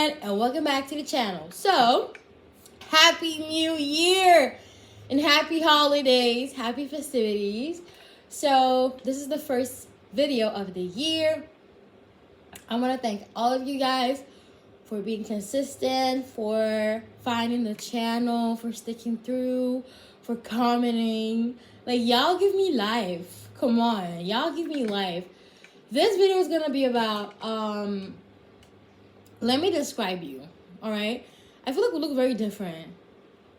everyone, and welcome back to the channel. So, happy new year and happy holidays, happy festivities. So, this is the first video of the year. I want to thank all of you guys for being consistent, for finding the channel, for sticking through, for commenting. Like, y'all give me life. Come on, y'all give me life. This video is gonna be about let me describe you. All right, I feel like we look very different.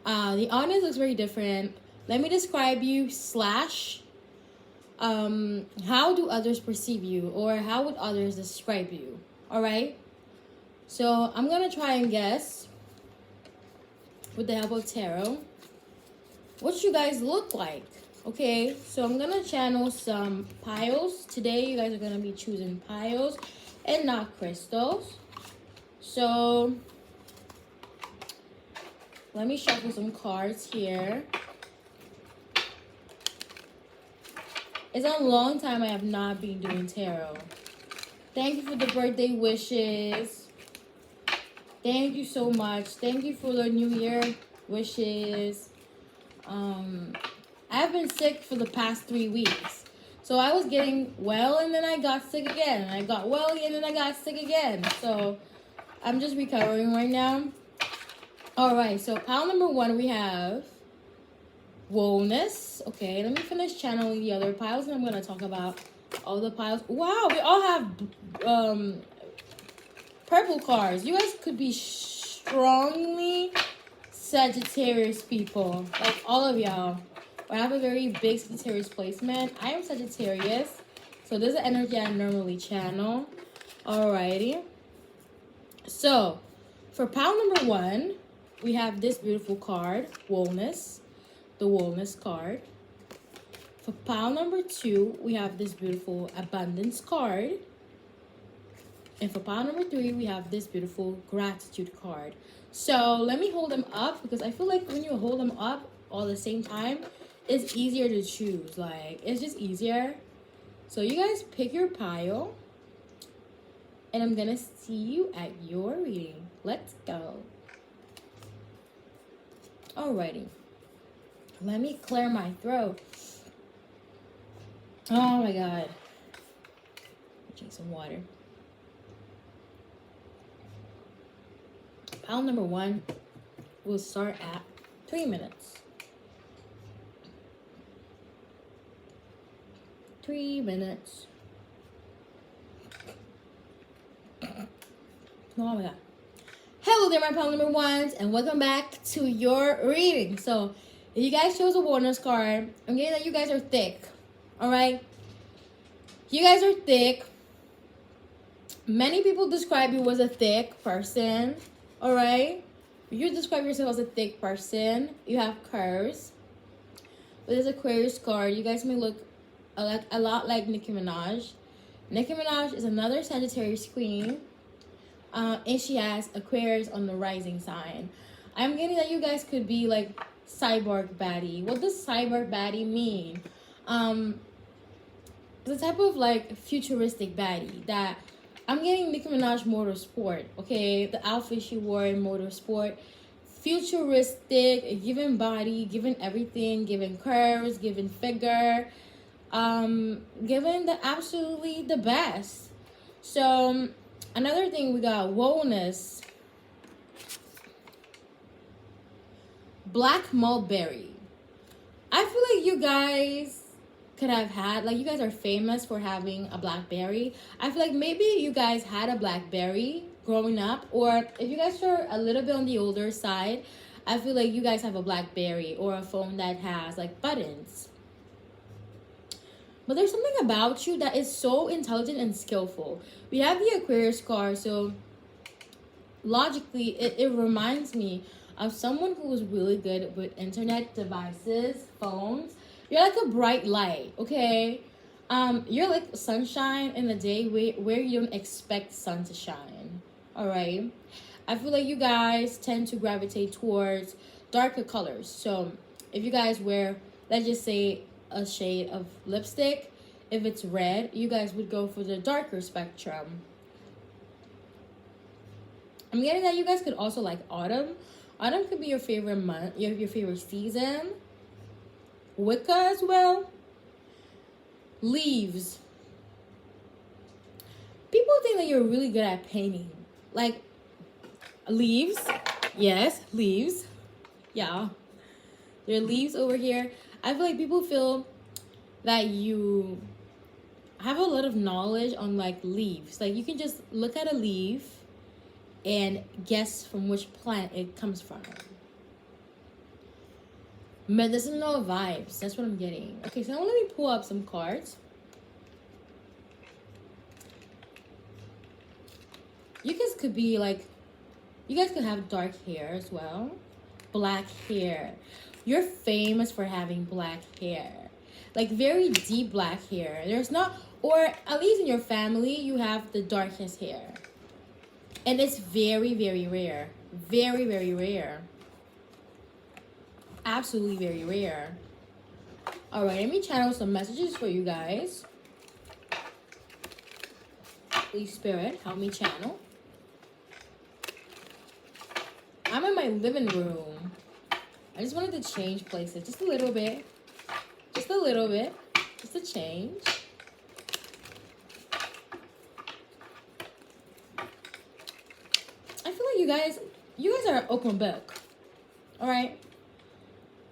The audience looks very different. Let me describe you slash how do others perceive you, or how would others describe you? All right, so I'm gonna try and guess with the help of tarot what you guys look like. Okay, so I'm gonna channel some piles. Today you guys are gonna be choosing piles and not crystals. So let me shuffle some cards here. It's a long time I have not been doing tarot. Thank you for the birthday wishes. Thank you so much. Thank you for the new year wishes. I've been sick for the past 3 weeks. So I was getting well and then I got sick again. I got well and then I got sick again. So I'm just recovering right now. Alright, so pile number 1 we have Wellness. Okay, let me finish channeling the other piles and I'm going to talk about all the piles. Wow, we all have purple cards. You guys could be strongly Sagittarius people. Like all of y'all. I have a very big Sagittarius placement. I am Sagittarius. So this is the energy I normally channel. Alrighty. So, for pile number 1, we have this beautiful card, Wellness. The Wellness card. For pile number 2, we have this beautiful Abundance card. And for pile number 3, we have this beautiful Gratitude card. So, let me hold them up because I feel like when you hold them up all at the same time, it's easier to choose. Like, it's just easier. So, you guys pick your pile. And I'm gonna see you at your reading. Let's go. Alrighty. Let me clear my throat. Oh my god. Drink some water. Pile number 1 will start at 3 minutes. 3 minutes. Oh my god. Hello there, my pile number 1s, and welcome back to your reading. So, if you guys chose a Wellness card, I'm getting that you guys are thick. Alright? You guys are thick. Many people describe you as a thick person. Alright? If you describe yourself as a thick person, you have curves. With this Aquarius card, you guys may look a lot like Nicki Minaj. Nicki Minaj is another Sagittarius queen. And she has Aquarius on the rising sign. I'm getting that you guys could be like cyborg baddie. What does cyborg baddie mean? It's a type of like futuristic baddie that I'm getting Nicki Minaj motorsport. Okay, the outfit she wore in motorsport, futuristic, given body, given everything, given curves, given figure, given the absolutely the best. So another thing, we got Wellness. Black Mulberry. I feel like you guys could have had, like, you guys are famous for having a blackberry. I feel like maybe you guys had a blackberry growing up, or if you guys are a little bit on the older side, I feel like you guys have a blackberry or a phone that has like buttons. But there's something about you that is so intelligent and skillful. We have the Aquarius card, so logically, it reminds me of someone who was really good with internet devices, phones. You're like a bright light, okay? You're like sunshine in the day where you don't expect sun to shine, all right? I feel like you guys tend to gravitate towards darker colors. So if you guys wear, let's just say, a shade of lipstick, if it's red, you guys would go for the darker spectrum. I'm getting that you guys could also like autumn. Autumn could be your favorite month, your favorite season. Wicca as well. Leaves. People think that you're really good at painting. Like, leaves. Yes, leaves. Yeah. There are leaves over here. I feel like people feel that you have a lot of knowledge on like leaves. Like you can just look at a leaf and guess from which plant it comes from. Medicinal vibes. That's what I'm getting. Okay, so now let me pull up some cards. You guys could be like, you guys could have dark hair as well. Black hair. You're famous for having black hair. Like very deep black hair. There's not, or at least in your family, you have the darkest hair. And it's very, very rare. Very, very rare. Absolutely very rare. Alright, let me channel some messages for you guys. Please, Spirit, help me channel. I'm in my living room. I just wanted to change places just a little bit. Just a little bit. Just a change. I feel like you guys are an open book. Alright?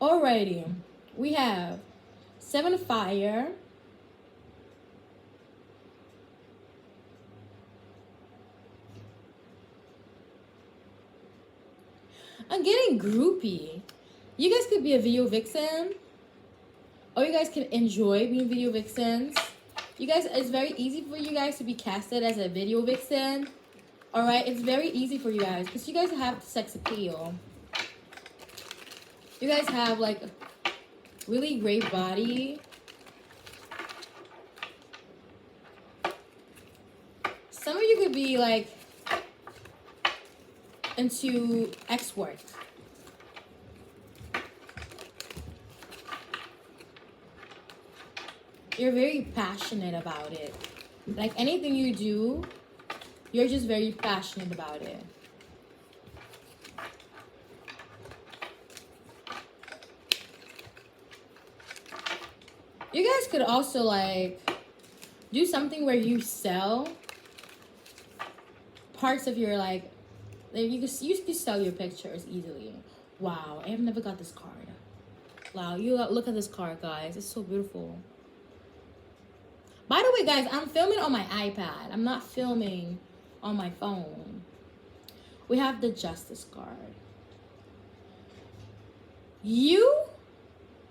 Alrighty. We have 7 of Fire. I'm getting groupie. You guys could be a video vixen. Or you guys can enjoy being video vixens. You guys, it's very easy for you guys to be casted as a video vixen. Alright, it's very easy for you guys. Because you guys have sex appeal. You guys have like really great body. Some of you could be like into X work. You're very passionate about it. Like anything you do, you're just very passionate about it. You guys could also like do something where you sell parts of your like you could sell your pictures easily. Wow, I have never got this card. Wow, you look at this card, guys. It's so beautiful. By the way, guys, I'm filming on my iPad. I'm not filming on my phone. We have the Justice card. You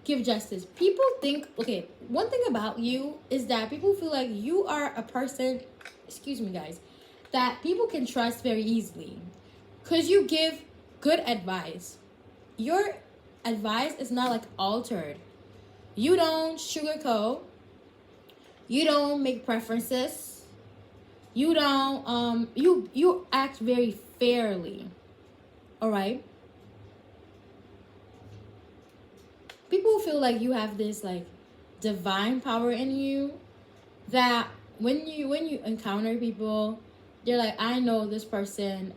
give justice. People think, okay, one thing about you is that people feel like you are a person, excuse me, guys, that people can trust very easily. Because you give good advice. Your advice is not like altered. You don't sugarcoat. You don't make preferences. You don't you act very fairly. All right? People feel like you have this like divine power in you that when you encounter people, they're like, I know this person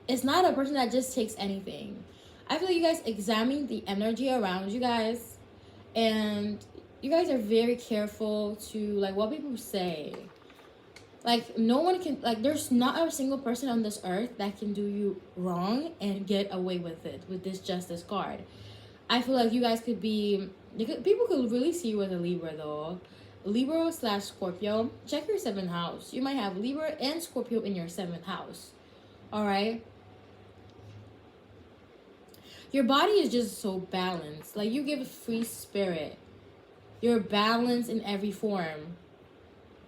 it's not a person that just takes anything. I feel like you guys examine the energy around you guys, and you guys are very careful to like what people say. Like no one can, like there's not a single person on this earth that can do you wrong and get away with it with this Justice card. I feel like you guys could be, people could really see you as a Libra though. Libra/Scorpio. Check your 7th house. You might have Libra and Scorpio in your 7th house. Alright? Your body is just so balanced. Like you give a free spirit. You're balanced in every form.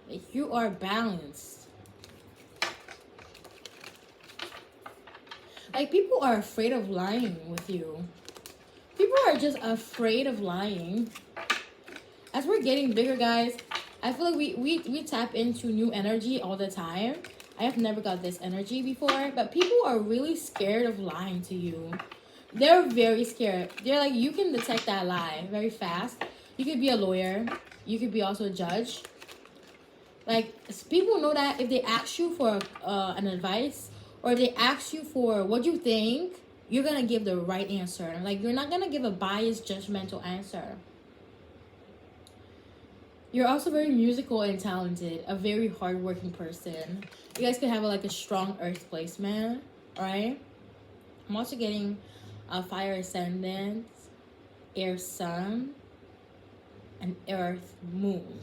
Like you are balanced. Like people are afraid of lying with you. People are just afraid of lying. As we're getting bigger, guys, I feel like we tap into new energy all the time. I have never got this energy before, but people are really scared of lying to you. They're very scared. They're like, you can detect that lie very fast. You could be a lawyer. You could be also a judge. Like, people know that if they ask you for an advice or they ask you for what you think, you're gonna give the right answer. Like, you're not gonna give a biased, judgmental answer. You're also very musical and talented, a very hardworking person. You guys could have like a strong earth placement, alright? I'm also getting a fire ascendant, air sun, and earth moon.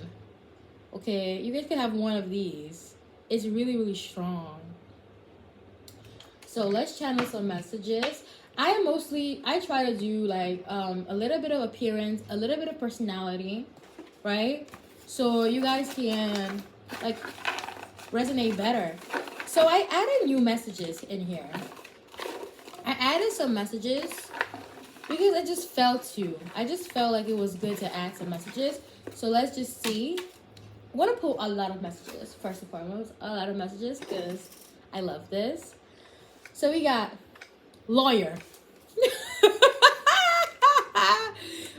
Okay, you guys could have one of these. It's really, really strong. So let's channel some messages. I try to do like a little bit of appearance, a little bit of personality, right? So you guys can like resonate better. So I added new messages in here. I added some messages because I just felt like it was good to add some messages. So let's just see. I want to put a lot of messages, first and foremost, a lot of messages because I love this. So we got lawyer.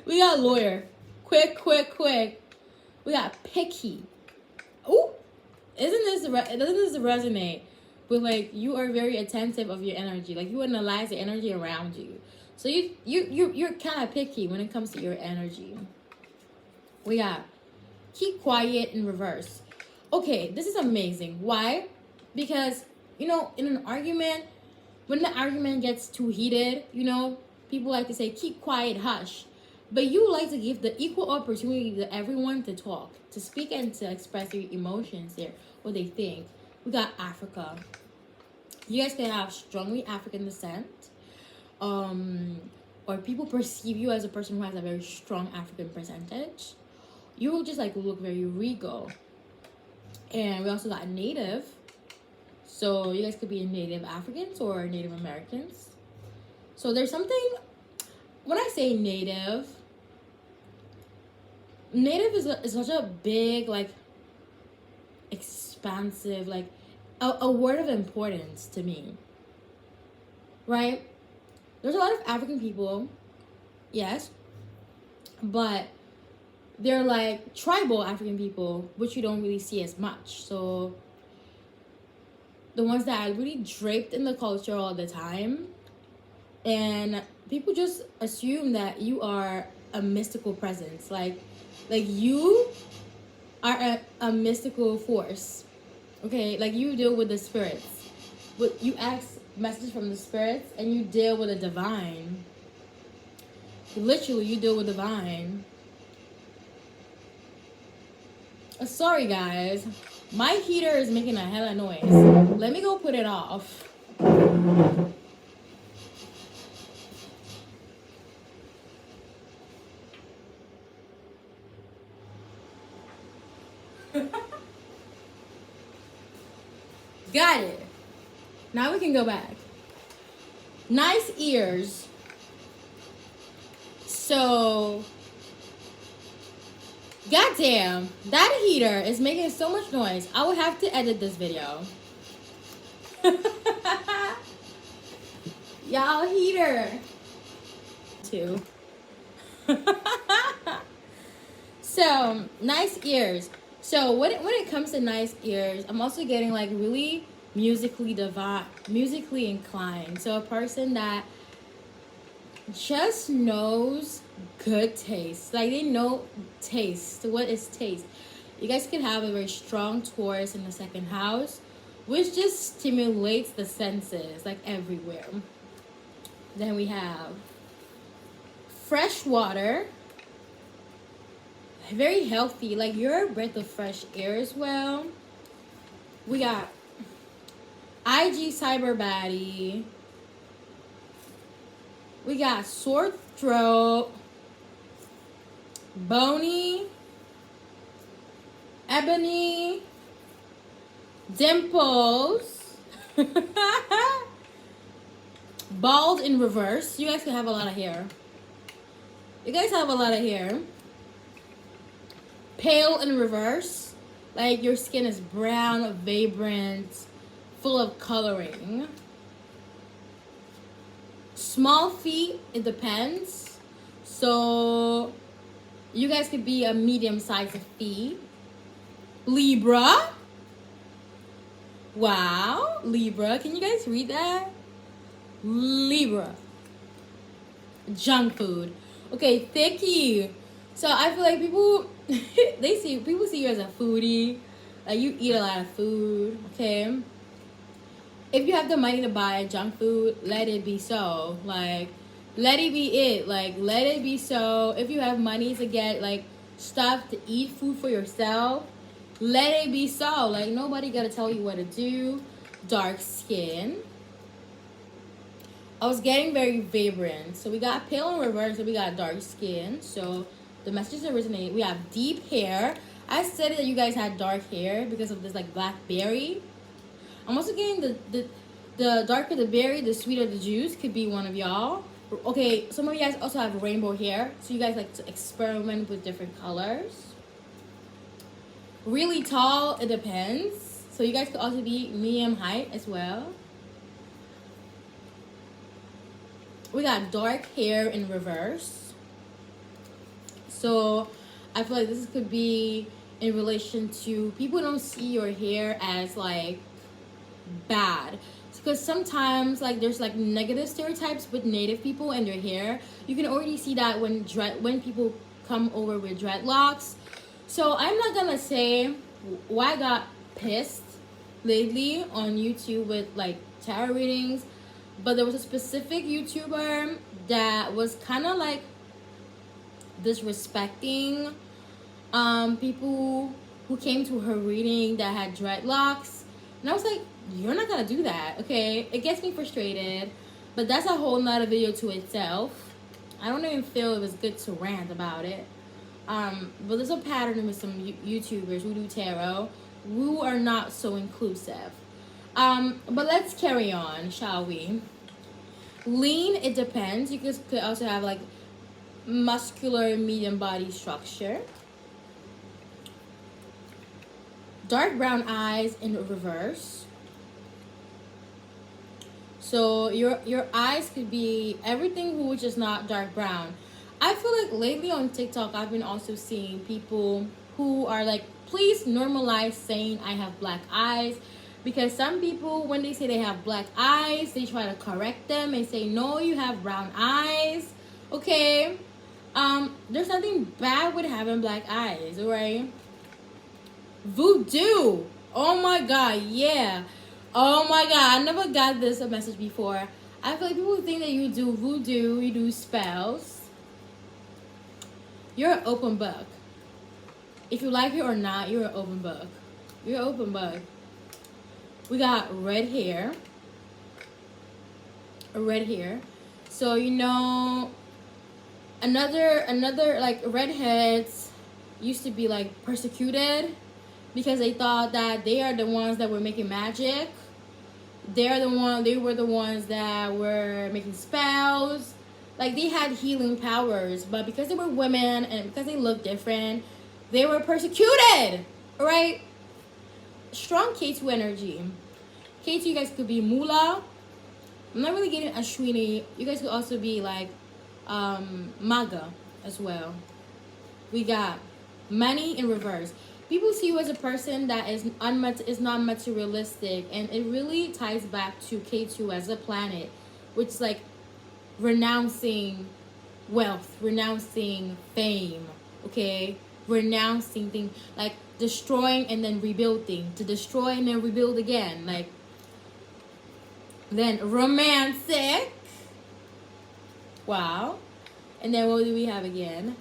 We got lawyer. Quick. We got picky. Ooh, doesn't this resonate with like you are very attentive of your energy, like you analyze the energy around you. So you're kind of picky when it comes to your energy. We got keep quiet in reverse. Okay, this is amazing. Why? Because, you know, in an argument, when the argument gets too heated, you know, people like to say, keep quiet, hush. But you like to give the equal opportunity to everyone to talk, to speak, and to express their emotions there, what they think. We got Africa. You guys can have strongly African descent. Or people perceive you as a person who has a very strong African percentage. You will just like look very regal. And we also got native. So you guys could be Native Africans or Native Americans. So there's something, when I say native is such a big, like, expansive, like a word of importance to me, right? There's a lot of African people, yes, but they're like tribal African people, which you don't really see as much. So the ones that are really draped in the culture all the time, and people just assume that you are a mystical presence, like you are a mystical force, okay? Like you deal with the spirits, but you ask messages from the spirits, and you deal with the divine. Literally, you deal with divine. Sorry guys, my heater is making a hella noise. Let me go put it off. Got it. Now we can go back. Nice ears. So goddamn, that heater is making so much noise. I will have to edit this video. Y'all, heater. Too. So, nice ears. So, when it comes to nice ears, I'm also getting like really musically inclined. So, a person that just knows good taste. Like they know taste. What is taste? You guys can have a very strong Taurus in the second house, which just stimulates the senses like everywhere. Then we have fresh water. Very healthy. Like you're a breath of fresh air as well. We got IG cyber baddie. We got sore throat, bony, ebony, dimples, bald in reverse. You guys can have a lot of hair. You guys have a lot of hair. Pale in reverse. Like your skin is brown, vibrant, full of coloring. Small feet, it depends. So you guys could be a medium size of feet. Libra. Wow, Libra. Can you guys read that? Libra. Junk food. Okay, thank you. So I feel like people people see you as a foodie. Like you eat a lot of food. Okay. If you have the money to buy junk food, let it be so. Like, let it be it. Like, let it be so. If you have money to get like stuff to eat food for yourself, let it be so. Like, nobody gotta tell you what to do. Dark skin. I was getting very vibrant. So we got pale in reverse and we got dark skin. So the messages originate. We have deep hair. I said that you guys had dark hair because of this like blackberry. I'm also getting the darker the berry, the sweeter the juice. Could be one of y'all. Okay, some of you guys also have rainbow hair. So you guys like to experiment with different colors. Really tall, it depends. So you guys could also be medium height as well. We got dark hair in reverse. So I feel like this could be in relation to people don't see your hair as like bad, because sometimes like there's like negative stereotypes with native people and their hair. You can already see that when people come over with dreadlocks. So I'm not gonna say why I got pissed lately on YouTube with like tarot readings, but there was a specific YouTuber that was kind of like disrespecting people who came to her reading that had dreadlocks, and I was like, you're not gonna do that, okay? It gets me frustrated, but that's a whole nother video to itself. I don't even feel it was good to rant about it. But there's a pattern with some YouTubers who do tarot who are not so inclusive. But let's carry on, shall we? Lean, it depends. You could also have like muscular medium body structure. Dark brown eyes in reverse. So your eyes could be everything which is not dark brown. I feel like lately on TikTok I've been also seeing people who are like, please normalize saying I have black eyes, because some people when they say they have black eyes they try to correct them and say no, you have brown eyes. Okay, there's nothing bad with having black eyes, alright? Voodoo, oh my god, yeah. Oh my god, I never got this a message before. I feel like people think that you do voodoo, you do spells. You're an open book. If you like it or not, you're an open book. You're an open book. We got red hair. Red hair. So you know, another like redheads used to be like persecuted because they thought that they are the ones that were making magic. They were the ones that were making spells. Like they had healing powers, but because they were women and because they looked different, they were persecuted. Alright? Strong K2 energy. K2, you guys could be Mula. I'm not really getting Ashwini. You guys could also be like Maga as well. We got money in reverse. People see you as a person that is not materialistic, and it really ties back to K2 as a planet, which is like renouncing wealth, renouncing fame, okay? Renouncing things, like destroying and then rebuilding, to destroy and then rebuild again, like. Then romantic. Wow. And then what do we have again?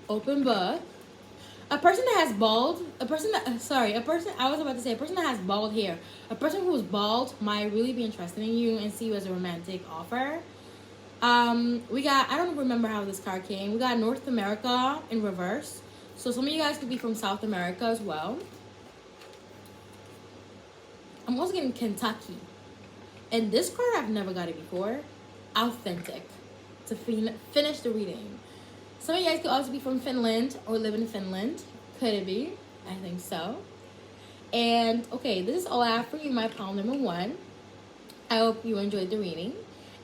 Open book. A person that has bald, a person that has bald hair. A person who is bald might really be interested in you and see you as a romantic offer. We got, I don't remember how this card came. We got North America in reverse. So some of you guys could be from South America as well. I'm also getting Kentucky. And this card, I've never got it before. Authentic. To finish the reading. Some of you guys could also be from Finland or live in Finland. Could it be? I think so. And, okay, this is all I have for you, my palm number 1. I hope you enjoyed the reading.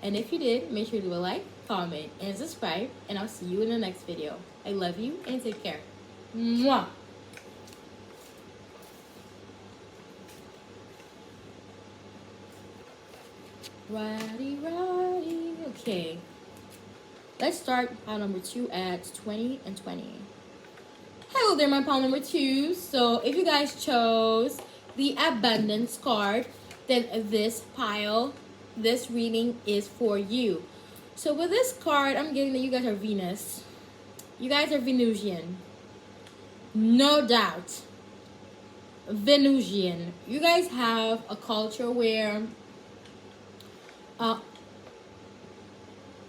And if you did, make sure to leave a like, comment, and subscribe. And I'll see you in the next video. I love you and take care. Mwah! Righty, righty. Okay. Let's start pile number 2 at 20 and 20. Hello there, my pile number 2. So if you guys chose the abundance card, then this pile, this reading is for you. So with this card, I'm getting that you guys are Venus. You guys are Venusian. No doubt. Venusian. You guys have a culture where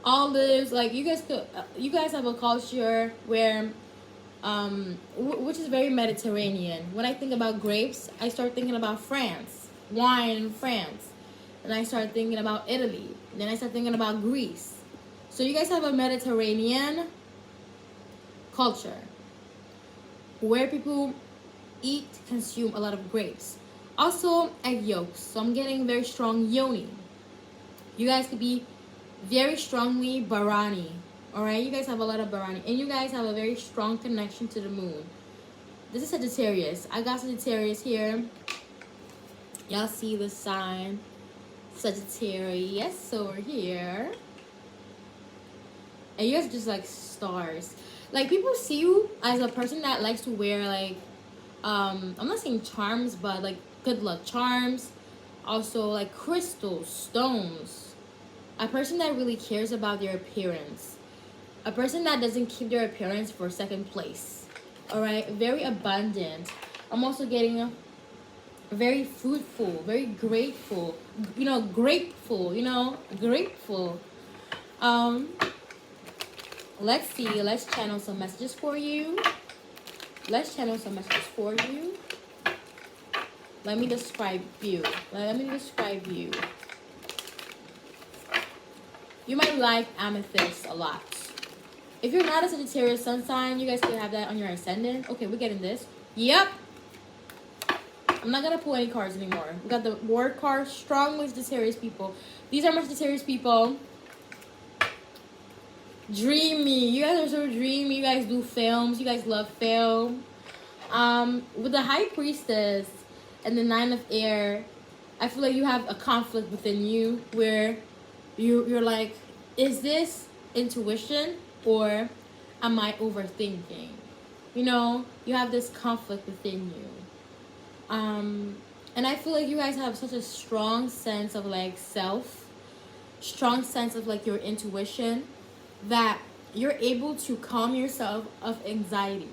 olives, like you guys have a culture where which is very Mediterranean. When I think about grapes, I start thinking about France, wine in France. And I start thinking about Italy. Then I start thinking about Greece. So you guys have a Mediterranean culture where people eat, consume a lot of grapes. Also, egg yolks. So I'm getting very strong yoni. You guys could be very strongly Bharani. Alright, you guys have a lot of Bharani. And you guys have a very strong connection to the moon. This is Sagittarius. I got Sagittarius here. Y'all see the sign Sagittarius over here. And you guys are just like stars. Like people see you as a person that likes to wear like I'm not saying charms, but like good luck charms. Also like crystals, stones. A person that really cares about their appearance. A person that doesn't keep their appearance for second place. Alright? Very abundant. I'm also getting very fruitful, very grateful. Grateful. Let's see. Let's channel some messages for you. Let me describe you. You might like amethyst a lot. If you're not a Sagittarius sun sign, you guys could have that on your ascendant. Okay, we're getting this. Yep. I'm not going to pull any cards anymore. We got the word card. Strongly Sagittarius people. These are my Sagittarius people. Dreamy. You guys are so dreamy. You guys do films. You guys love film. With the High Priestess and the Nine of Air, I feel like you have a conflict within you where you're like, is this intuition or am I overthinking? You have this conflict within you. And I feel like you guys have such a strong sense of like self, strong sense of like your intuition, that you're able to calm yourself of anxiety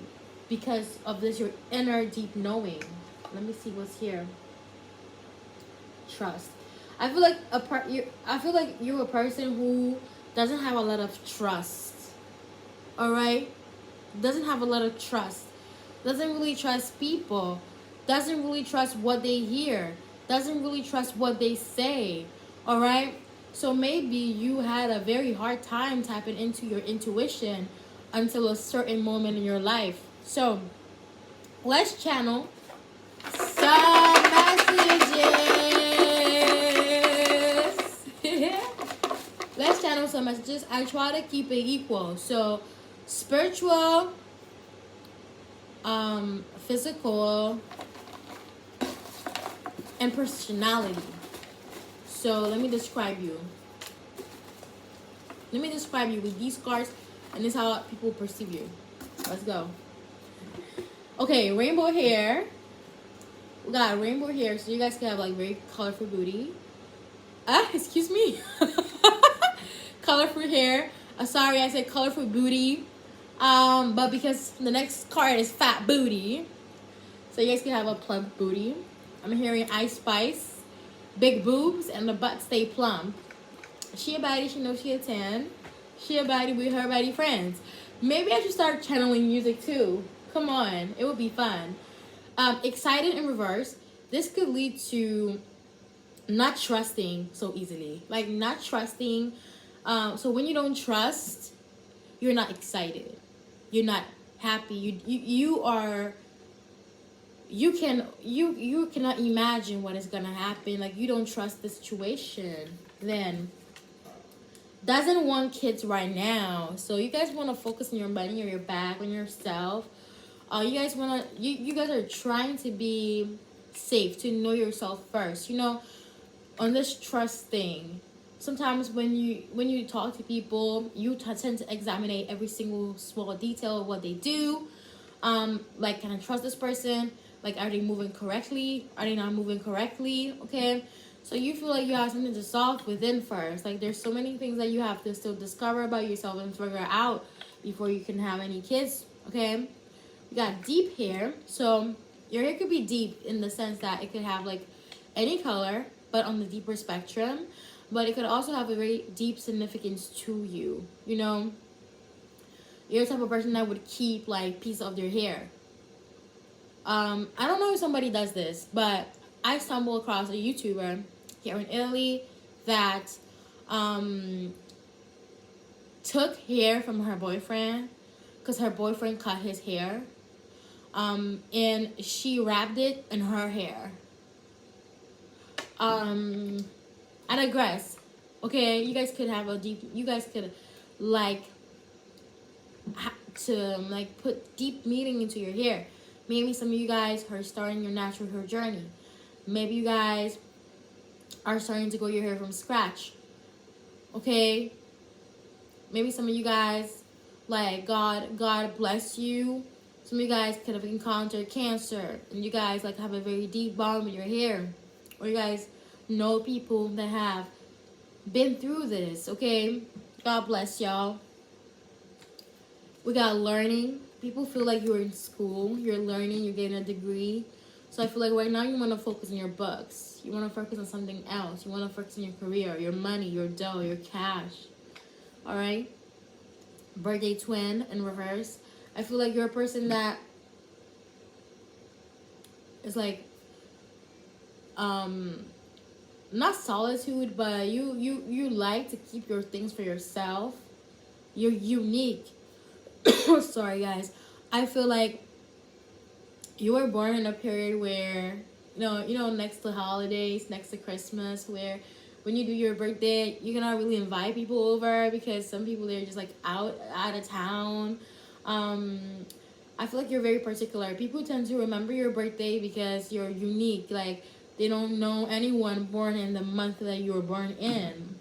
because of this, your inner deep knowing. Let me see what's here. Trust. I feel like you're a person who doesn't have a lot of trust. Alright? Doesn't have a lot of trust. Doesn't really trust people. Doesn't really trust what they hear. Doesn't really trust what they say. Alright? So maybe you had a very hard time tapping into your intuition until a certain moment in your life. So, let's channel some messages. Let's channel some messages. I try to keep it equal. So, spiritual, physical, and personality. So let me describe you. With these cards, and this is how people perceive you. Let's go. Okay, rainbow hair. We got rainbow hair, so you guys can have like very colorful booty. Excuse me. Colorful hair. Sorry, I said colorful booty. But because the next card is fat booty, so you guys can have a plump booty. I'm hearing Ice Spice. Big boobs and the butt stay plump. She a baddie, she knows she a 10. She a baddie with her baddie friends. Maybe I should start channeling music too. Come on, it would be fun. Excited in reverse. This could lead to not trusting so easily. Like not trusting. So when you don't trust, you're not excited. You're not happy. You cannot imagine what is gonna happen. Like you don't trust the situation. Then doesn't want kids right now. So you guys want to focus on your money or your back on yourself. You guys are trying to be safe, to know yourself first. On this trust thing. sometimes when you talk to people, you tend to examine every single small detail of what they do. Like, can I trust this person? Like, are they moving correctly? Are they not moving correctly? Okay. So you feel like you have something to solve within first. Like, there's so many things that you have to still discover about yourself and figure out before you can have any kids. Okay. We got deep hair. So your hair could be deep in the sense that it could have like any color, but on the deeper spectrum. But it could also have a very deep significance to you. You know, you're the type of person that would keep like piece of their hair. I don't know if somebody does this, but I stumbled across a YouTuber here in Italy that took hair from her boyfriend because her boyfriend cut his hair, and she wrapped it in her hair. I digress. Okay, you guys could have a deep. You guys could like to like put deep meaning into your hair. Maybe some of you guys are starting your natural hair journey. Maybe you guys are starting to grow your hair from scratch. Okay. Maybe some of you guys, like God bless you. Some of you guys could have encountered cancer, and you guys like have a very deep bond with your hair, or you guys know people that have been through this. Okay, God bless y'all. We got learning. People feel like you're in school, you're learning, you're getting a degree. So I feel like right now you want to focus on your books. You want to focus on something else. You want to focus on your career, your money, your dough, your cash. All right. Birthday twin in reverse. I feel like you're a person that is like not solitude, but you like to keep your things for yourself. You're unique. Sorry guys. I feel like you were born in a period where next to holidays, next to Christmas, where when you do your birthday, you cannot really invite people over because some people, they're just like out of town. I feel like you're very particular. People tend to remember your birthday because you're unique. Like, they don't know anyone born in the month that you were born in.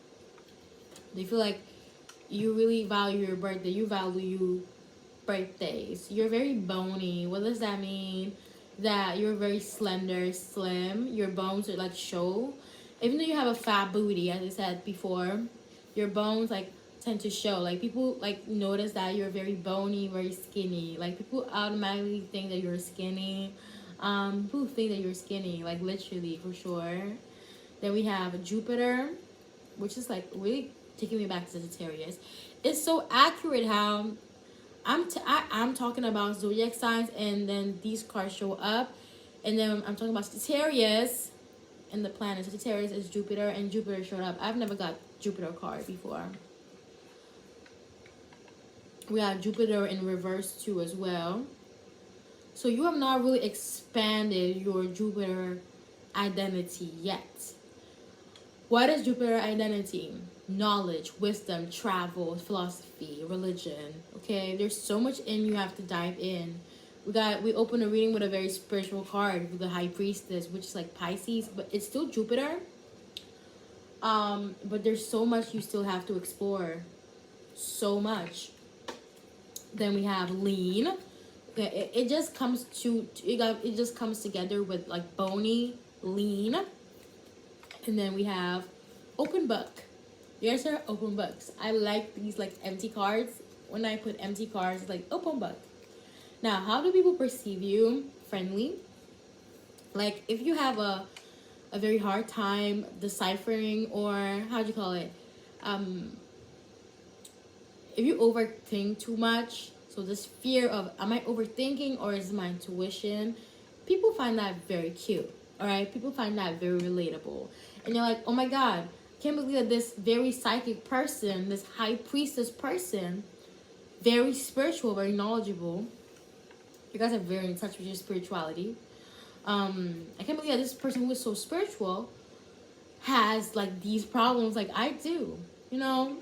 They feel like you really value your birthday. You value birthdays. You're very bony. What does that mean? That you're very slender, slim. Your bones are like show. Even though you have a fat booty, as I said before, your bones like tend to show. Like, people like notice that you're very bony, very skinny. Like, people automatically think that you're skinny. People think that you're skinny, like literally, for sure. Then we have Jupiter, which is like really taking me back to Sagittarius. It's so accurate how I'm talking about zodiac signs, and then these cards show up, and then I'm talking about Sagittarius, and the planet Sagittarius is Jupiter, and Jupiter showed up. I've never got Jupiter card before. We have Jupiter in reverse too as well. So you have not really expanded your Jupiter identity yet. What is Jupiter identity? Knowledge, wisdom, travel, philosophy, religion. Okay, there's so much in you have to dive in. We open a reading with a very spiritual card with the High Priestess, which is like Pisces, but it's still Jupiter. But there's so much you still have to explore. So much. Then we have Lean. Okay, it just comes together with like bony, lean. And then we have Open Book. Yours are open books. I like these like empty cards. When I put empty cards, it's like open book. Now, how do people perceive you? Friendly. Like, if you have a very hard time deciphering, or how do you call it? If you overthink too much, so this fear of, am I overthinking or is it my intuition? People find that very cute. All right, people find that very relatable, and you're like, oh my god, can't believe that this very psychic person, this High Priestess person, very spiritual, very knowledgeable. You guys are very in touch with your spirituality. I can't believe that this person who is so spiritual has like these problems like I do. You know,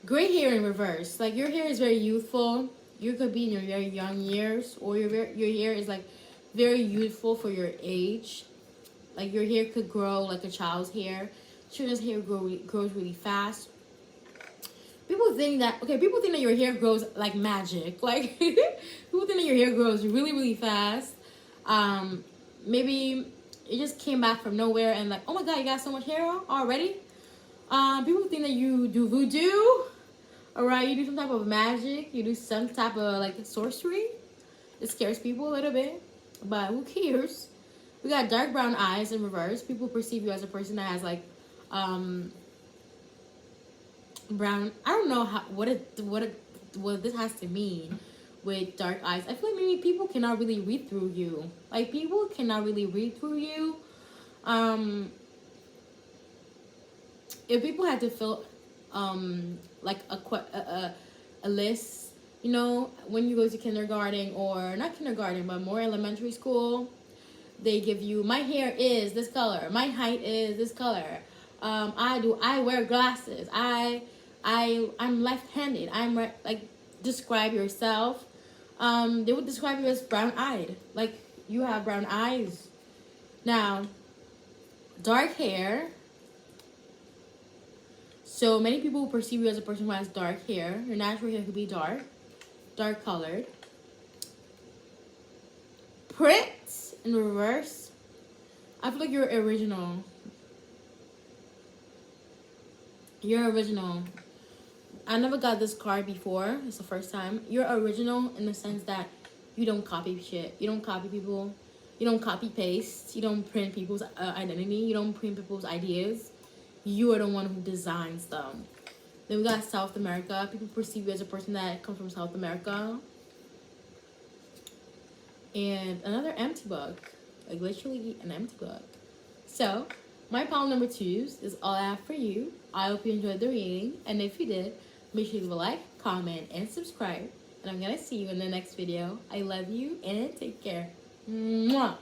gray hair in reverse. Like, your hair is very youthful. You could be in your very young years, or your hair is like very youthful for your age. Like your hair could grow like a child's hair. Children's hair grows really fast. People think that your hair grows like magic. Like people think that your hair grows really, really fast. Maybe it just came back from nowhere and like, oh my god, you got so much hair already. People think that you do voodoo. Alright, you do some type of magic, you do some type of like sorcery. It scares people a little bit, but who cares? We got dark brown eyes in reverse. People perceive you as a person that has like brown. I don't know what this has to mean with dark eyes. I feel like maybe people cannot really read through you. Like people cannot really read through you. If people had to fill like a list, you know, when you go to kindergarten, or not kindergarten but more elementary school, they give you, my hair is this color, my height is this color, I wear glasses, I'm left-handed, like describe yourself. They would describe you as brown-eyed, like you have brown eyes. Now dark hair, so many people perceive you as a person who has dark hair. Your natural hair could be dark colored. Print in reverse. I feel like you're original. You're original. I never got this card before. It's the first time. You're original in the sense that you don't copy shit. You don't copy people. You don't copy paste. You don't print people's identity. You don't print people's ideas. You are the one who designs them. Then we got South America. People perceive you as a person that comes from South America. And another empty book. Like literally an empty book. So, my pile number 2 is all I have for you. I hope you enjoyed the reading. And if you did, make sure you leave a like, comment, and subscribe. And I'm going to see you in the next video. I love you and take care. Mwah!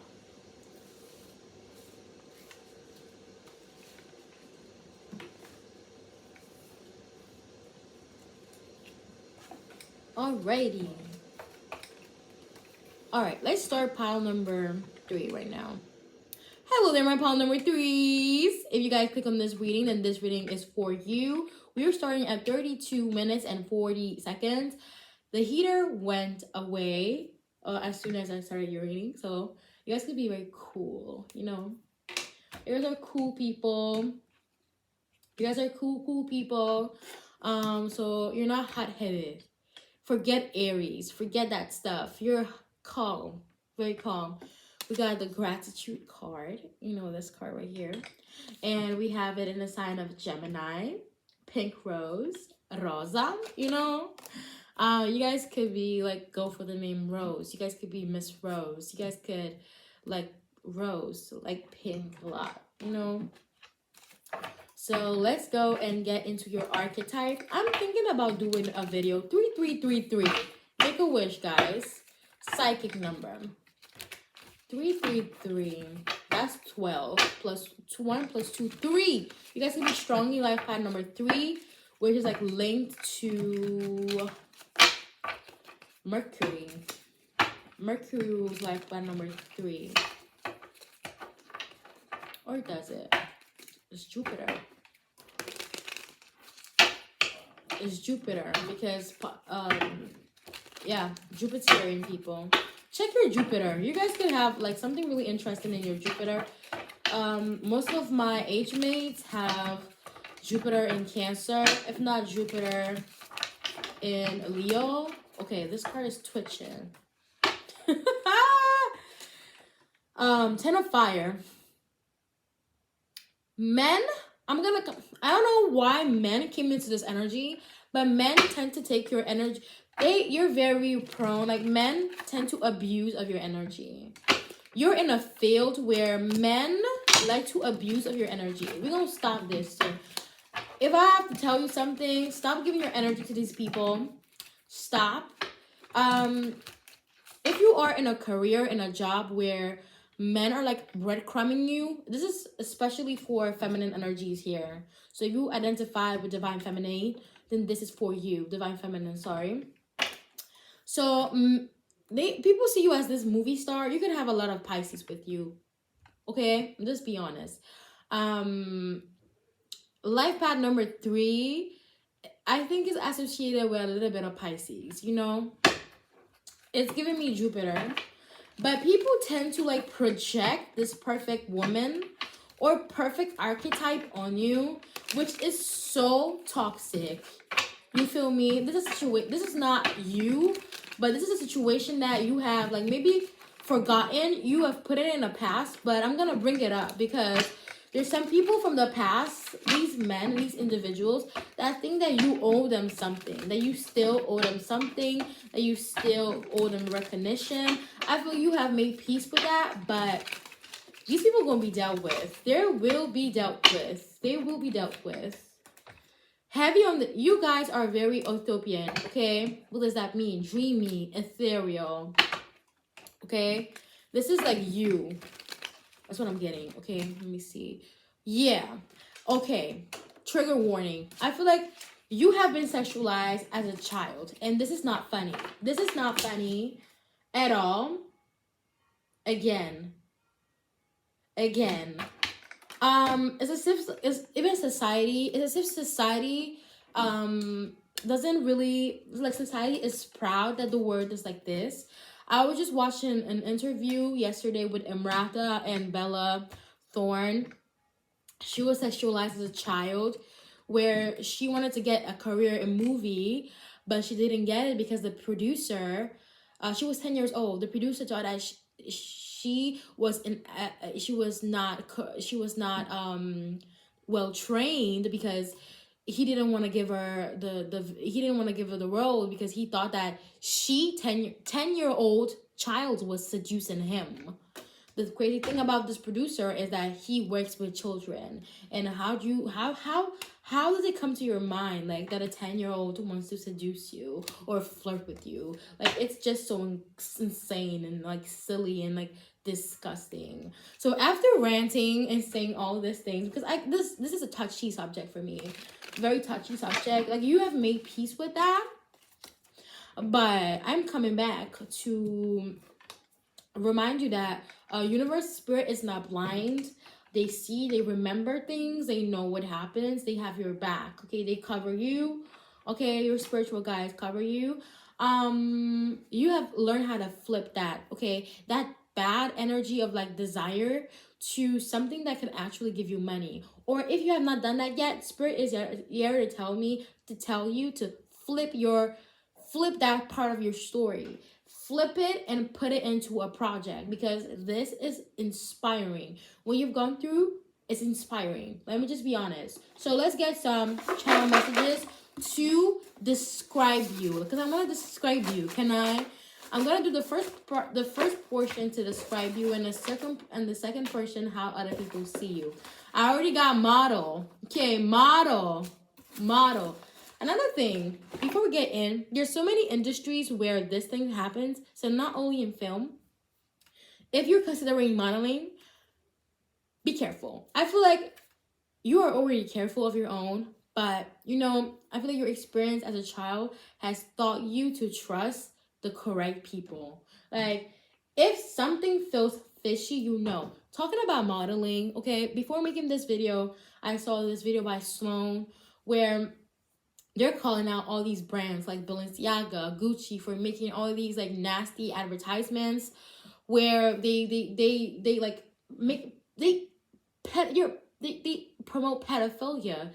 Alrighty. Alright, let's start pile number 3 right now. Hello there, my pile number 3s. If you guys click on this reading, then this reading is for you. We are starting at 32 minutes and 40 seconds. The heater went away as soon as I started your reading. So you guys could be very cool, you know. You guys are cool people. You guys are cool people. So you're not hot-headed. Forget Aries. Forget that stuff. You're calm. Very calm. We got the gratitude card. You know, this card right here. And we have it in the sign of Gemini. Pink rose. Rosa. You know. You guys could be like, go for the name Rose. You guys could be Miss Rose. You guys could like Rose. Like pink a lot. You know. So let's go and get into your archetype. I'm thinking about doing a video. 3333. Make a wish, guys. Psychic number. 333. That's 12. Plus 1 plus 2. 3. You guys can be strongly life path number 3. Which is like linked to Mercury. Mercury rules life path number 3. Or does it? It's Jupiter. Is Jupiter, because yeah, Jupiterian people. Check your Jupiter. You guys could have like something really interesting in your Jupiter. Most of my age mates have Jupiter in Cancer, if not Jupiter in Leo. Okay, this card is twitching. 10 of Fire. Men, I don't know why men came into this energy, but men tend to take your energy. You're very prone, like men tend to abuse of your energy. You're in a field where men like to abuse of your energy. We're gonna stop this. So if I have to tell you something, stop giving your energy to these people. Stop. If you are in a career, in a job where men are like breadcrumbing you, this is especially for feminine energies here. So if you identify with divine feminine, then this is for you. Divine feminine, sorry. So people see you as this movie star. You could have a lot of Pisces with you. Okay, just be honest. Life path number 3, I think, is associated with a little bit of Pisces. You know, it's giving me Jupiter. But people tend to like project this perfect woman or perfect archetype on you, which is so toxic. You feel me? This is not you, but this is a situation that you have like maybe forgotten. You have put it in the past, but I'm gonna bring it up because there's some people from the past, these men, these individuals, that think that you owe them something, that you still owe them something, that you still owe them recognition. I feel you have made peace with that, but these people are gonna be dealt with. They will be dealt with. They will be dealt with. Heavy on the, you guys are very utopian, okay? What does that mean? Dreamy, ethereal, okay? This is like you. That's what I'm getting, okay? Let me see. Yeah, okay. Trigger warning. I feel like you have been sexualized as a child, and this is not funny. This is not funny at all. Again. It's as if society doesn't really, like, society is proud that the word is like this. I was just watching an interview yesterday with Emrata and Bella Thorne. She was sexualized as a child, where she wanted to get a career in movie, but she didn't get it because the producer, she was 10 years old. The producer thought that she was not well trained, because he didn't want to give her the role, because he thought that 10-year-old child was seducing him. The crazy thing about this producer is that he works with children. And how does it come to your mind, like, that a 10-year-old wants to seduce you or flirt with you? Like, it's just so insane and like silly and like disgusting. So after ranting and saying all these things, because this is a touchy subject for me, very touchy subject. Like, you have made peace with that, but I'm coming back to remind you that universe spirit is not blind. They see, they remember things, they know what happens, they have your back, okay? They cover you, okay? Your spiritual guides cover you. You have learned how to flip that, okay? That bad energy of like desire to something that can actually give you money. Or if you have not done that yet, spirit is here to tell you to flip that part of your story. Flip it and put it into a project, because this is inspiring. What you've gone through is inspiring. Let me just be honest. So let's get some channel messages to describe you, because I want to describe you. Can I? I'm gonna do the first portion to describe you, and the second portion how other people see you. I already got model. Okay, model. Another thing, before we get in, there's so many industries where this thing happens. So not only in film, if you're considering modeling, be careful. I feel like you are already careful of your own, but you know, I feel like your experience as a child has taught you to trust the correct people. Like, if something feels fishy, you know. Talking about modeling, okay, before making this video, I saw this video by Sloan where they're calling out all these brands like Balenciaga, Gucci, for making all these like nasty advertisements where they like make they promote pedophilia,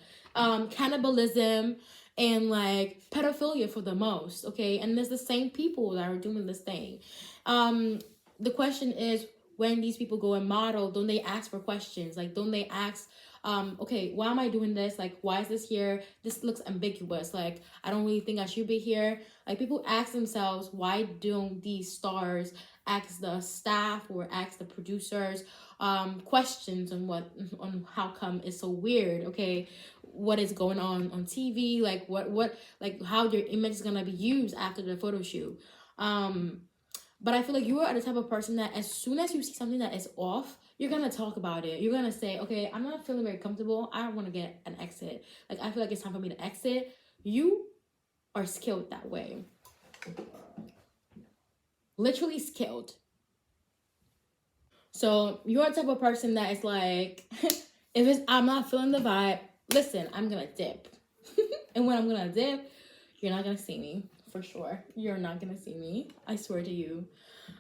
cannibalism, and like pedophilia for the most, okay? And there's the same people that are doing this thing. The question is, when these people go and model, don't they ask for questions? Like, don't they ask, okay, why am I doing this? Like, why is this here? This looks ambiguous. Like, I don't really think I should be here. Like, people ask themselves, why don't these stars ask the staff or ask the producers questions on how come it's so weird, okay? What is going on TV? Like, what like how their image is gonna be used after the photo shoot. But I feel like you are the type of person that as soon as you see something that is off, you're going to talk about it. You're going to say, okay, I'm not feeling very comfortable. I want to get an exit. Like, I feel like it's time for me to exit. You are skilled that way. Literally skilled. So you're a type of person that is like, if it's I'm not feeling the vibe, listen, I'm gonna dip. And when I'm gonna dip, you're not gonna see me for sure. You're not gonna see me. I swear to you.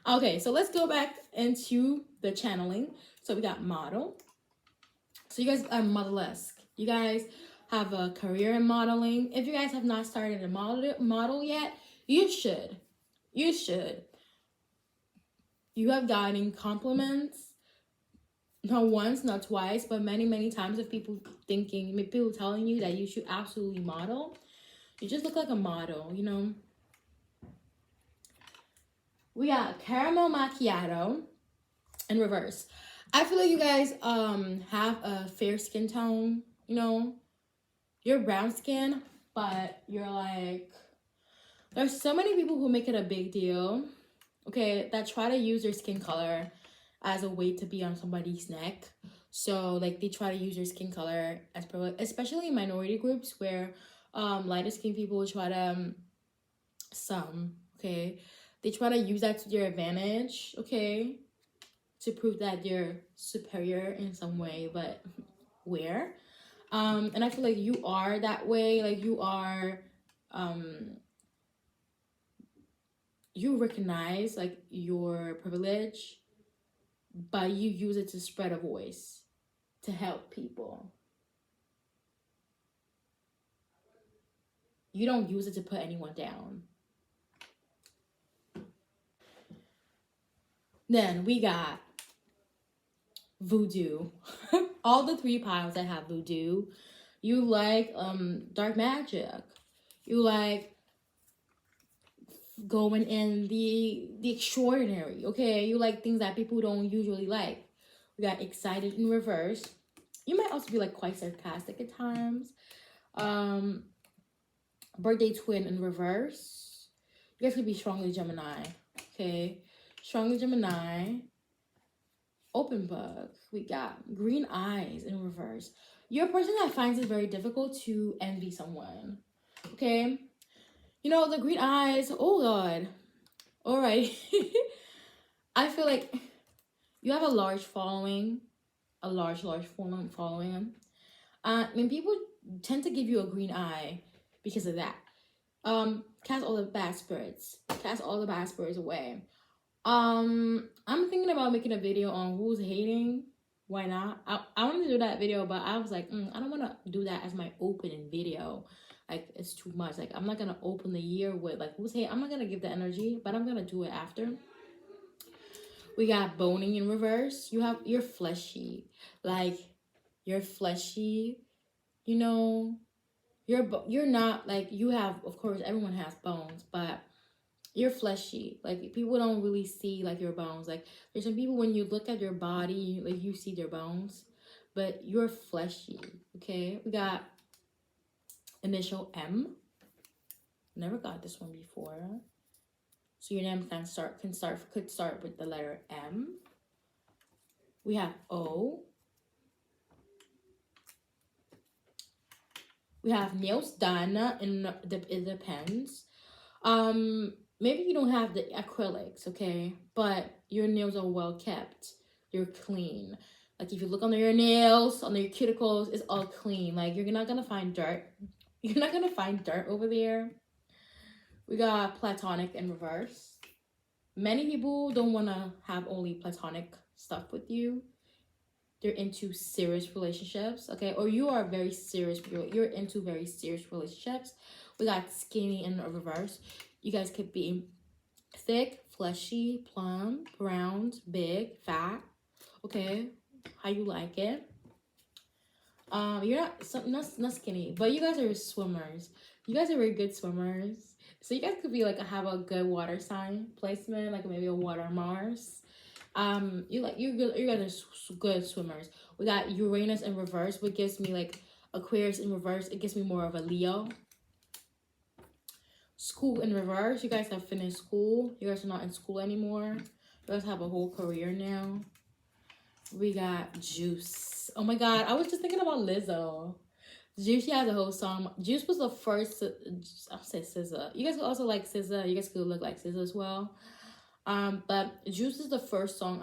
Okay, so let's go back into the channeling. So we got model. So you guys are model-esque. You guys have a career in modeling. If you guys have not started a model yet, you should. You should. You have gotten compliments, not once, not twice, but many, many times of people people telling you that you should absolutely model. You just look like a model, you know? We got caramel macchiato in reverse. I feel like you guys have a fair skin tone, you know? You're brown skin, but you're like, there's so many people who make it a big deal, okay, that try to use their skin color as a way to be on somebody's neck. So like they try to use their skin color as especially in minority groups where lighter skin people try to they try to use that to their advantage, okay, to prove that they're superior in some way, but where? And I feel like you are that way. Like you recognize like your privilege, but you use it to spread a voice, to help people. You don't use it to put anyone down. Then we got voodoo. All the 3 piles that have voodoo. You like dark magic. You like going in the extraordinary, okay? You like things that people don't usually like. We got excited in reverse. You might also be like quite sarcastic at times. Birthday twin in reverse. You guys could be strongly Gemini, okay? Strongly Gemini. Open book. We got green eyes in reverse. You're a person that finds it very difficult to envy someone, okay? You know, the green eyes, oh God. All right. I feel like you have a large following, a large following. People tend to give you a green eye because of that. Cast all the bad spirits. Cast all the bad spirits away. I'm thinking about making a video on who's hating. Why not? I wanted to do that video, but I was like, I don't want to do that as my opening video. Like, it's too much. Like, I'm not gonna open the year with like who's hate. I'm not gonna give the energy, but I'm gonna do it after. We got boning in reverse. You're fleshy, like you're fleshy. You know, you're not like you have. Of course, everyone has bones, but you're fleshy. Like people don't really see like your bones. Like there's some people when you look at your body, like you see their bones, but you're fleshy. Okay, we got initial M. Never got this one before. So your name could start with the letter M. We have O. We have nails done, and it depends. Maybe you don't have the acrylics, okay? But your nails are well kept. You're clean. Like if you look under your nails, under your cuticles, it's all clean. Like you're not gonna find dirt. You're not gonna find dirt over there. We got platonic in reverse. Many people don't wanna have only platonic stuff with you. They're into serious relationships, okay? Or you are very serious. You're into very serious relationships. We got skinny in reverse. You guys could be thick, fleshy, plump, round, big, fat, okay? How you like it. You're not skinny, but you guys are swimmers. You guys are very good swimmers. So you guys could be like have a good water sign placement, like maybe a water Mars. You guys are good swimmers. We got Uranus in reverse, which gives me like Aquarius in reverse. It gives me more of a Leo. School in reverse. You guys have finished school. You guys are not in school anymore. You guys have a whole career now. We got Juice. Oh my God, I was just thinking about Lizzo. Juice, she has a whole song. Juice was the first. I'll say SZA. You guys could also like SZA. You guys could look like SZA as well. But Juice is the first song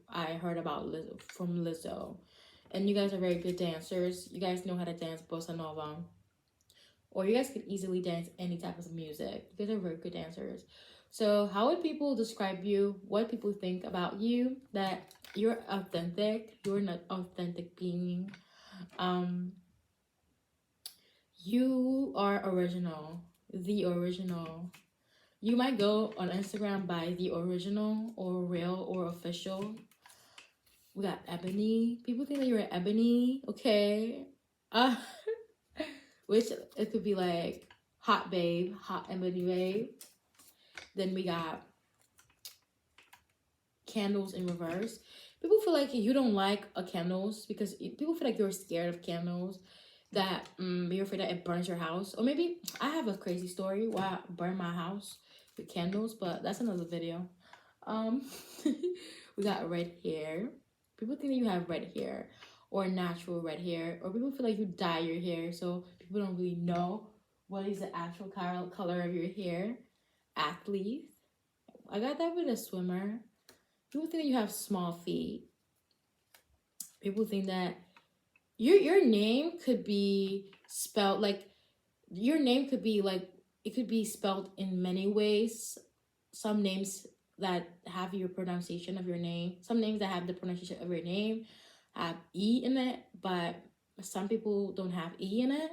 I heard about from Lizzo. And you guys are very good dancers. You guys know how to dance bossa nova. Or you guys can easily dance any type of music. You guys are very good dancers. So how would people describe you? What people think about you? That you're authentic. You're an authentic being. Um, you are original. The original. You might go on Instagram by the original or real or official. We got Ebony. People think that you're Ebony. Okay. Uh, which it could be like hot babe, hot Ebony babe. Then we got candles in reverse. People feel like you don't like candles because people feel like you're scared of candles, that you're afraid that it burns your house. Or maybe I have a crazy story why I burn my house with candles, but that's another video. We got red hair. People think that you have red hair or natural red hair, or people feel like you dye your hair, so people don't really know what is the actual color of your hair. Athlete. I got that with a swimmer. People think that you have small feet. People think that your name could be spelled like, your name could be like, it could be spelled in many ways. Some names that have your pronunciation of your name, some names that have the pronunciation of your name have E in it, but some people don't have E in it.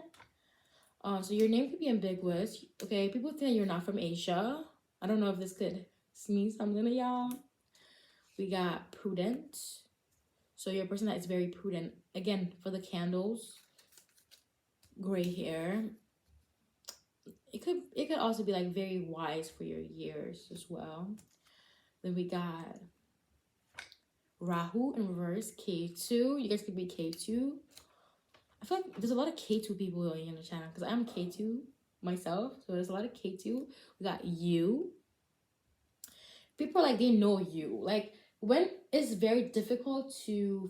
So your name could be ambiguous. Okay, people think that you're not from Asia. I don't know if this could mean something to y'all. We got prudent. So you're a person that is very prudent. Again, for the candles, gray hair. It could also be like very wise for your years as well. Then we got Rahu in reverse, K2. You guys could be K2. I feel like there's a lot of K2 people on the channel because I'm K2 myself. So there's a lot of K2. We got you. People are like, they know you. Like, when it's very difficult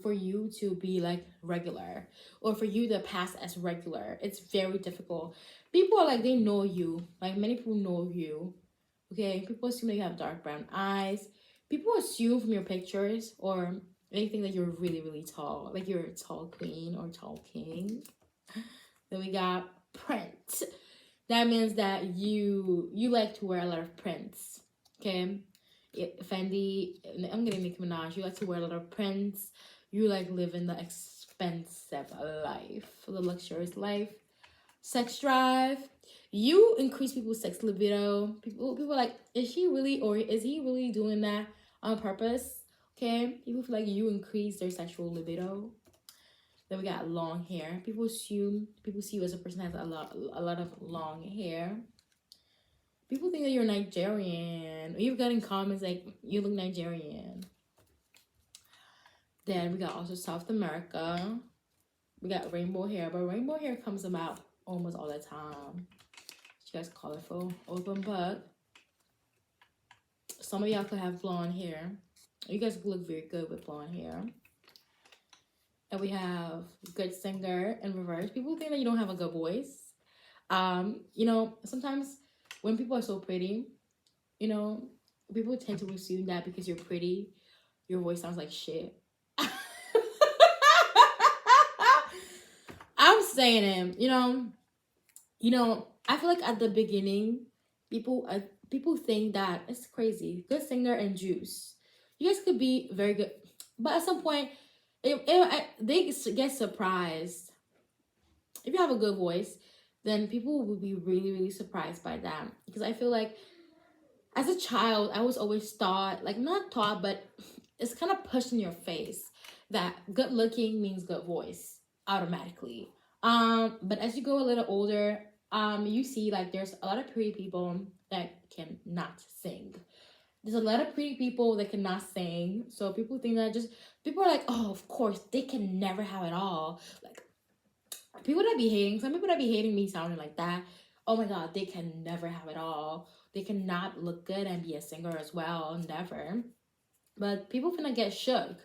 for you to be like regular, or for you to pass as regular, it's very difficult. People are like, they know you. Like, many people know you. Okay, people assume that you have dark brown eyes. People assume from your pictures or anything that you're really, really tall, like you're a tall queen or tall king. Then we got print. That means that you like to wear a lot of prints. Okay, Fendi, I'm getting Nicki Minaj. You like to wear a lot of prints. You like living the expensive life, the luxurious life. Sex drive. You increase people's sex libido. People are like, is she really, or is he really doing that on purpose? Okay, people feel like you increase their sexual libido. Then we got long hair. People see you as a person that has a lot of long hair. People think that you're Nigerian. You've gotten comments like, you look Nigerian. Then we got also South America. We got rainbow hair, but rainbow hair comes about almost all the time. You guys colorful, open book. Some of y'all could have blonde hair. You guys look very good with blonde hair. And we have good singer in reverse. People think that you don't have a good voice. You know, sometimes when people are so pretty, you know, people tend to assume that because you're pretty, your voice sounds like shit. I'm saying it, you know, I feel like at the beginning, people think that it's crazy. Good singer and Juice, you guys could be very good, but at some point, they get surprised. If you have a good voice, then people will be really, really surprised by that. Because I feel like as a child, I was always taught, like not taught, but it's kind of pushed in your face that good looking means good voice automatically. But as you go a little older, you see like there's a lot of pretty people that cannot sing. There's a lot of pretty people that cannot sing. So people think that people are like, oh, of course, they can never have it all. Like, people that be hating, some people that be hating me sounding like that, oh my god, they can never have it all. They cannot look good and be a singer as well, never. But people finna get shook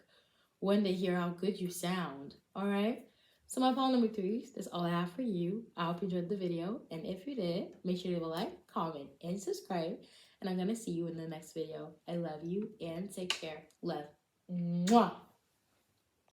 when they hear how good you sound, alright? So my poll number 3, that's all I have for you. I hope you enjoyed the video, and if you did, make sure to leave a like, comment, and subscribe. And I'm going to see you in the next video. I love you and take care. Love. Mwah.